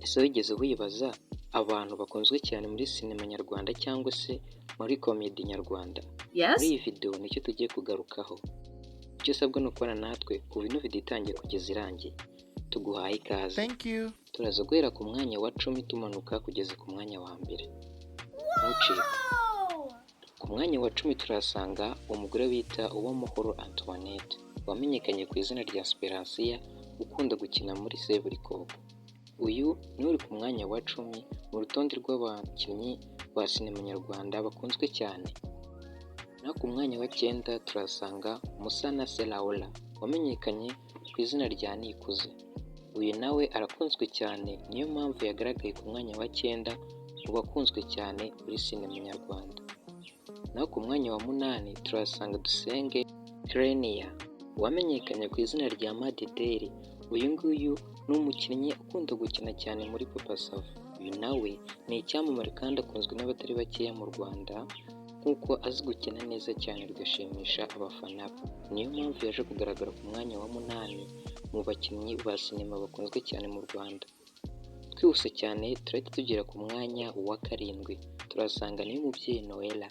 Ese wigeze wibaza abantu bakunzwe cyane muri sinema nyarwanda cyangwa se muri komedi nyarwanda? Muri iyi video nicyo tugiye kugarukaho. Icyo usabwa ni ukubana natwe kuva ino video itangiye kugeza irangiye. Tuguhaye ikaze. Turaza guhera ku mwanya wa 10 tumanuka kugeza ku mwanya wa mbere. Ntucike. Ku mwanya wa 10 turasanga umugore bita Uwamahoro Antoinette, wamenyekanye ku izina rya Speransiya, ukunda gukina muri Seburikoko. Uyu ni uri ku mwanya wa 10 mu rutonde rw'abakinnyi ba sinema nyarwanda bakunzwe cyane. Naho ku mwanya wa 9 turasanga Musana Selaola, wamenyekanye ku izina rya Nikuze. Uyu nawe arakunzwe cyane, niyo mpamvu yagaragaye ku mwanya wa 9 mu bakunzwe cyane muri sinema nyarwanda. Naho ku mwanya wa 8 turasanga Dusenge Trenia, wamenyekanye ku izina rya Madideri. Uyu nguyu ni umukinnyi ukunda gukina cyane muri Papa Sava. Uyu nawe ni icyamamare kandi akunzwe n'abatari bakeya mu Rwanda, kuko azi gukina neza cyane bigashimisha abafana be. Niyo mpamvu yaje kugaragara ku mwanya wa 8 mu bakinnyi ba sinema bakunzwe cyane mu Rwanda. Twihuse cyane turahita tugera ku mwanya wa 7, turasanga niyo umubyeyi Noella,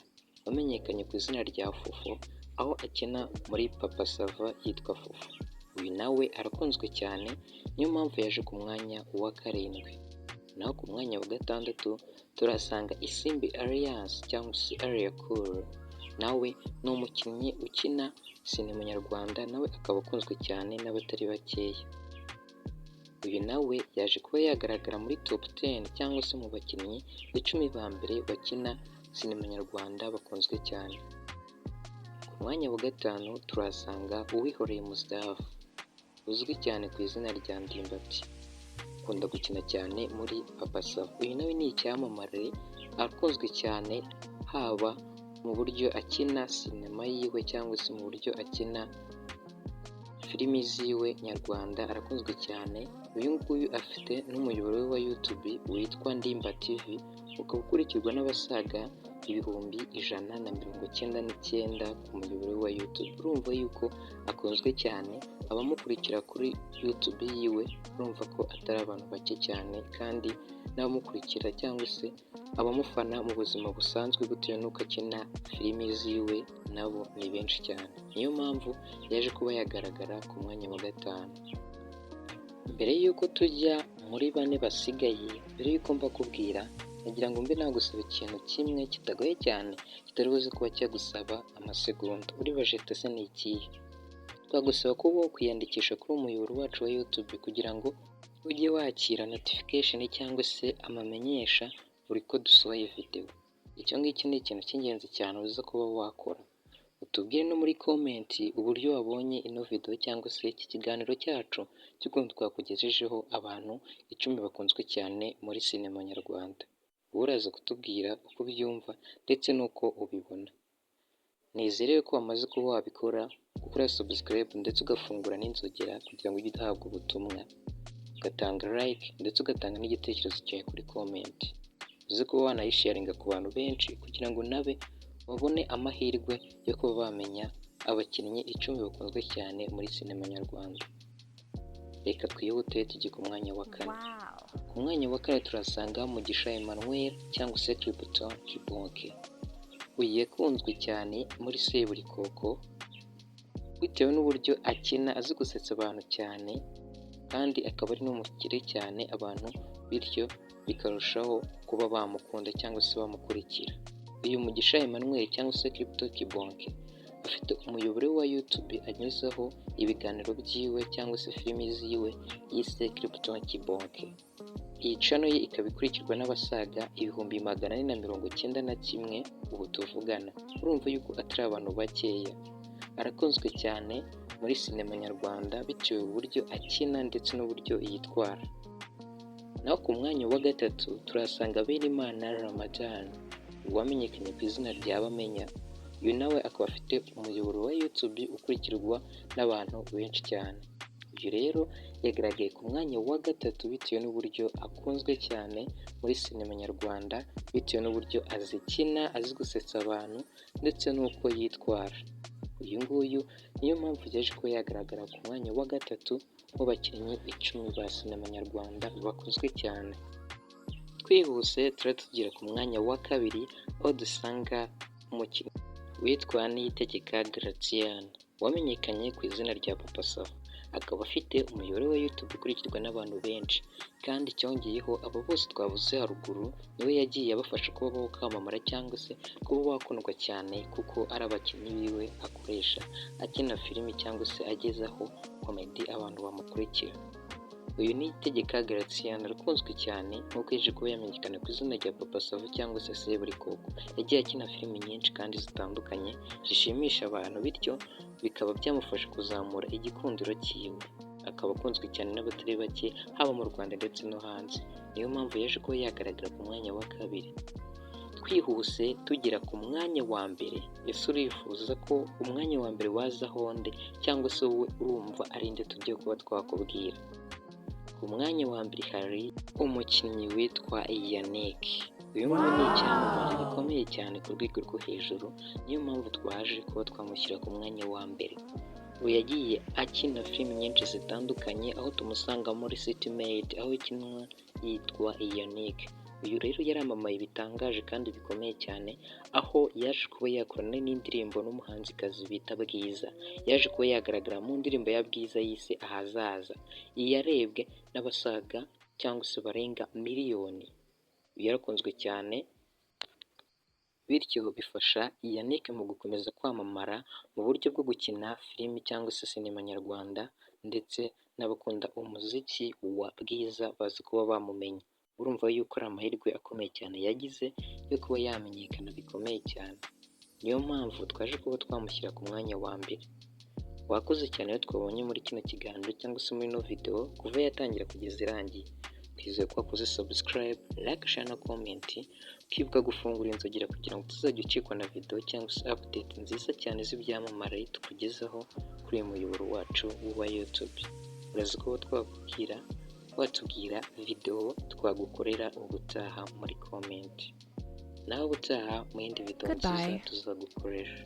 wamenyekanye ku izina rya Fufu, aho akina muri Papa Sava yitwa Fufu. Uyu nawe arakunzwe cyane, niyo mpamvu yaje ku mwanya wa 7. Naho ku mwanya wa 6 turasanga Isimbi Alliance cyangwa se Aria Cool, nawe ni umukinnyi ukina sinema nyarwanda, nawe akaba akunzwe cyane n'abatari bakeya. Uyu nawe yaje kuba yagaragara muri top 10 cyangwa se mu bakinnyi 10 ba mbere bakina sinema nyarwanda bakunzwe cyane. Ku mwanya wa 5 turasanga Uwihoreye Mustafa, uzwi cyane ku izina rya Ndimbati, akunda gukina cyane muri Papa Sava. Uyu nawe ni icyamamare, akunzwe cyane haba mu buryo akina sinema yiwe cyangwa se mu buryo akina filimi ziwe nyarwanda, arakunzwe cyane. Uyu nguyu afite n'umuyoboro we wa YouTube witwa Ndimba TV, ukaba ukurikirwa n'abasaga 199 ku muyoboro we wa YouTube. Urumva yuko akunzwe cyane, abamukurikira kuri YouTube yiwe urumva ko atari abantu bake cyane, kandi n'abamukurikira cyangwa se abamufana mu buzima busanzwe bitewe n'uko akina filimi ziwe nabo ni benshi cyane. Niyo mpamvu yaje kuba yagaragara ku mwanya wa 5. Mbere y'uko tujya muri 4 basigaye, mbere y'uko mbakubwira, nagira ngo mbe nagusaba ikintu kimwe kitagoye cyane, kitari buze kuba cyagusaba amasegonda. Uribaje ese ni ikihe? Twagusaba kuba kwiyandikisha kuri umuyoboro wacu wa YouTube kugira ngo ujye wakira notification cyangwa se amamenyesha buri ko dusohoye video. Icyo ngicyo ni ikintu cy'ingenzi cyane uza kuba wakora. Utubwire no muri comment uburyo wabonye ino video cyangwa se iki kiganiro cyacu cy'ukuntu twakugejejeho abantu 10 bakunzwe cyane muri sinema nyarwanda. Uraza kutubwira uko ubyumva ndetse n'uko ubibona. Nizere ko wamaze kuba wabikora, gukora subscribe ndetse ugafungura n'inzogera kugira ngo ujye uhabwa ubutumwa, ugatanga like ndetse ugatanga n'igitekerezo cyawe kuri comment. Uze kuba wanayisharinga ku bantu benshi kugira ngo nabe babone amahirwe yo kuba bamenya abakinnyi 10 bakunzwe cyane muri sinema nyarwanda. Reka twihute tujye ku mwanya wa 4. Ku mwanya wa 4 turasanga Mugisha Emmanuel cyangwa se Clipton Kibonke. Uyu yakunzwe cyane muri Seburikoko bitewe n'uburyo akina, azi gusetsa abantu cyane, kandi akaba ari n'umukire cyane abantu, bityo bikarushaho kuba bamukunda cyangwa se bamukurikira. Uyu Mugisha Emmanuel cyangwa se Clipton Kibonke afite umuyoboro wa YouTube anyuzaho ibiganiro byiwe cyangwa se filimi ziwe yise Clipton Kibonke. Iyi channel ye ikaba ikurikirwa n'abasaga 491 ubu tuvugana. Urumva yuko atari abantu bakeya. Arakunzwe cyane muri sinema nyarwanda bitewe uburyo akina ndetse n'uburyo yitwara. Naho ku mwanya wa 3 turasanga Benimana Ramadan, wamenyekanye ku izina rya Bamenya. Uyu nawe akaba afite umuyoboro wa YouTube ukurikirwa n'abantu benshi cyane. Uyu rero yagaragaye ku mwanya wa 3 bitewe n'uburyo akunzwe cyane muri sinema nyarwanda, bitewe n'uburyo azikina, azi gusetsa abantu ndetse n'uko yitwara. Uyu nguyu niyo mpamvu yaje kuba yagaragara ku mwanya wa 3 mu bakinnyi 10 ba sinema nyarwanda bakunzwe cyane. Twihuse tugira ku mwanya wa kabiri aho dusanga umukinnyi witwa Niyitegeka Gratien wamenyekanye ku izina rya Papa Sava, akaba afite umuyoboro wa YouTube ukurikirwa n'abantu benshi, kandi cyongeyeho abo bose twavuze haruguru niwe yagiye abafasha kuba bakamamara cyangwa se kuba bakundwa cyane, kuko ari abakinnyi biwe akoresha akina filimi cyangwa se agezaho komedi abantu bamukurikira. Uyu Niyitegeka Gratien arakunzwe cyane nk'uko yaje kuba yamenyekana ku izina rya Papa Sava cyangwa se Seburikoko. Yagiye akina filimi nyinshi kandi zitandukanye zishimisha abantu, bityo bikaba byamufasha kuzamura igikundiro cyiwe. Akaba akunzwe cyane n'abatari bake haba mu Rwanda ndetse no hanze. Niyo mpamvu yaje kuba yagaragara ku mwanya wa kabiri. Twihuse tugera ku mwanya wa mbere. Ese urifuza ko umwanya wa mbere wazaho nde, cyangwa se wowe urumva ari nde tugiye kuba twakubwira? Ku mwanya wa mbere hari umukinnyi witwa Yannick. Uyu nguyu ni icyamamare gikomeye cyane ku rwego rwo hejuru, niyo mpamvu twaje kuba twamushyira ku mwanya wa mbere. Ubu yagiye akina filimi nyinshi zitandukanye, aho tumusanga muri City Maid aho ikinwa yitwa Yannick. Uyu rero yaramamaye bitangaje kandi bikomeye cyane, aho yaje kuba yakorana n'indirimbo n'umuhanzikazi bita Bwiza. Yaje kuba yagaragara mu ndirimbo ya Bwiza yise Ahazaza, iyi yarebwe n'abasaga cyangwa se barenga miliyoni. Yarakunzwe cyane, bityo bifasha Yannick mu gukomeza kwamamara mu buryo bwo gukina filimi cyangwa se sinema nyarwanda, ndetse n'abakunda umuziki wa Bwiza bazi kuba bamumenya. Urumva yuko ari amahirwe akomeye cyane yagize yo kuba yamenyekana bikomeye cyane. Niyo mpamvu twaje kuba twamushyira ku mwanya wa mbere. Wakoze cyane iyo twabonye muri kino kiganiro cyangwa se muri ino video kuva yatangira kugeza irangiye. Twizeye ko wakoze subscribe, like, share na comment, ukibuka gufungura inzogera kugira ngo tuzajya ucikwa na video cyangwa se update nziza cyane z'ibyamamare tukugezaho kuri uyu muyoboro wacu wa YouTube. Urazi ko watubwira video twagukorera ubutaha muri comment. Nawe ubutaha mu yindi video nziza tuzagukoresha.